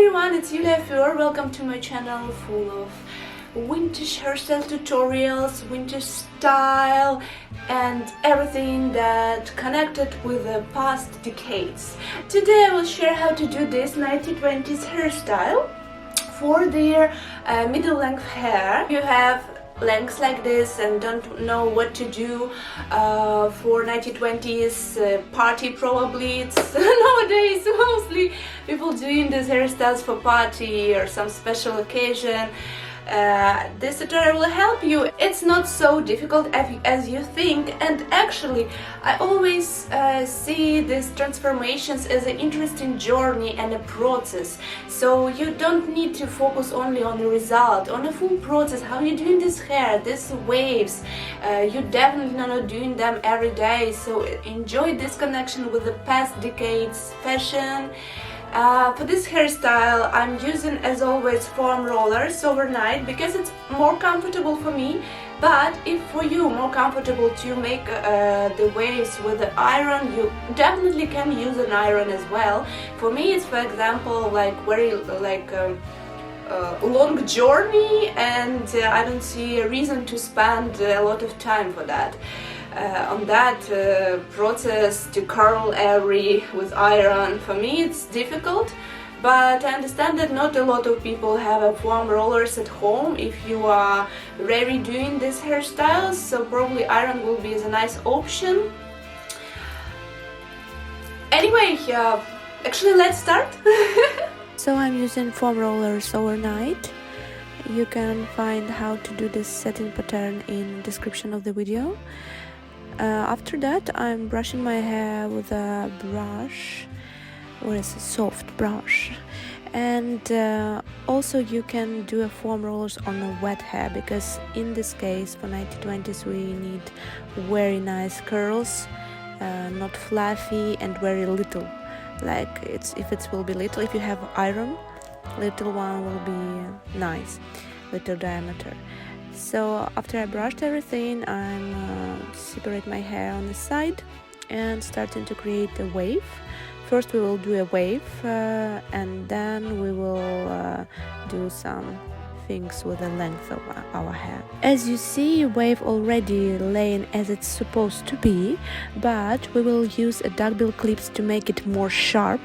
everyone, it's beautifull. Welcome to my channel full of vintage hairstyle tutorials, vintage style and everything that connected with the past decades. Today I will share how to do this 1920s hairstyle for their middle length hair. You have lengths like this and don't know what to do for 1920s party. Probably it's nowadays mostly people doing these hairstyles for party or some special occasion. This tutorial will help you. It's not so difficult as you think, and actually I always see these transformations as an interesting journey and a process, so you don't need to focus only on the result, on the full process, how you're doing this hair, these waves. You're definitely not doing them every day, so enjoy this connection with the past decades fashion. For this hairstyle I'm using, as always, foam rollers overnight because it's more comfortable for me, but if for you more comfortable to make the waves with the iron, you definitely can use an iron as well. For me it's, for example, like very long journey, and I don't see a reason to spend a lot of time for that. On that process to curl every with iron. For me it's difficult, but I understand that not a lot of people have a foam rollers at home if you are really doing this hairstyle, so probably iron will be a nice option. Anyway, actually let's start. So I'm using foam rollers overnight. You can find how to do this setting pattern in description of the video. After that I'm brushing my hair with a brush, or a soft brush, and also you can do a foam rollers on a wet hair, because in this case for 1920s we need very nice curls, not fluffy and very little. Like if it will be little, if you have iron, little one will be nice, little diameter. So after I brushed everything, I'm separate my hair on the side and starting to create a wave. First we will do a wave and then we will do some things with the length of our hair. As you see, wave already laying as it's supposed to be, but we will use a duckbill clips to make it more sharp.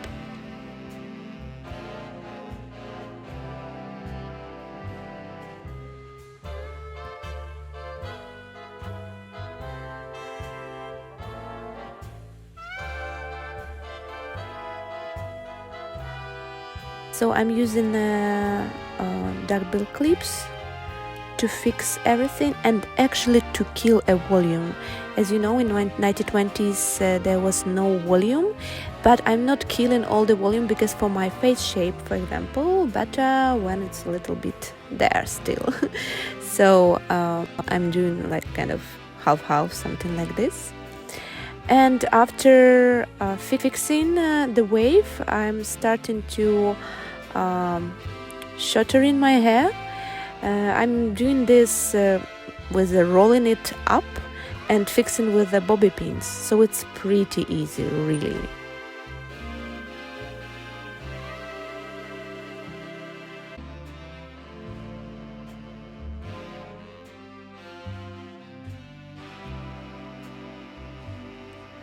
So I'm using duckbill clips to fix everything and actually to kill a volume. As you know, in 1920s there was no volume, but I'm not killing all the volume because for my face shape, for example, better when it's a little bit there still. So I'm doing like kind of half-half, something like this. And after fixing the wave, I'm starting to shorten my hair. I'm doing this with rolling it up and fixing with the bobby pins, so it's pretty easy, really.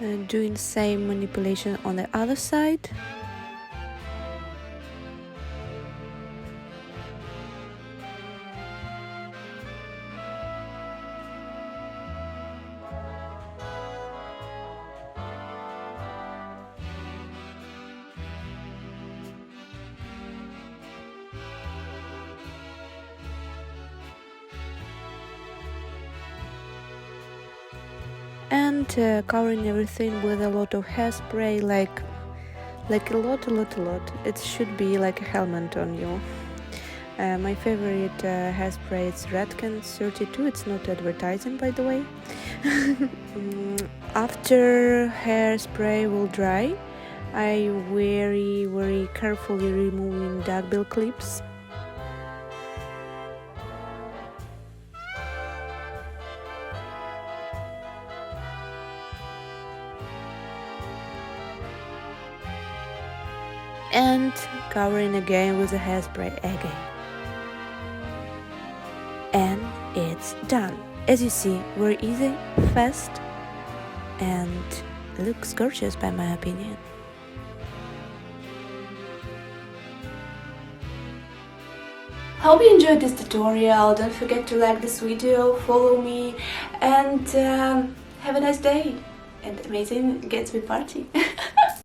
And doing same manipulation on the other side. And covering everything with a lot of hairspray, like a lot. It should be like a helmet on you. My favorite hairspray is Redken 32. It's not advertising, by the way. After hairspray will dry, I very carefully removing duckbill clips. and covering again with a hairspray again. And it's done. As you see, very easy, fast, and looks gorgeous by my opinion. Hope you enjoyed this tutorial. Don't forget to like this video, follow me, and have a nice day and amazing Gatsby party.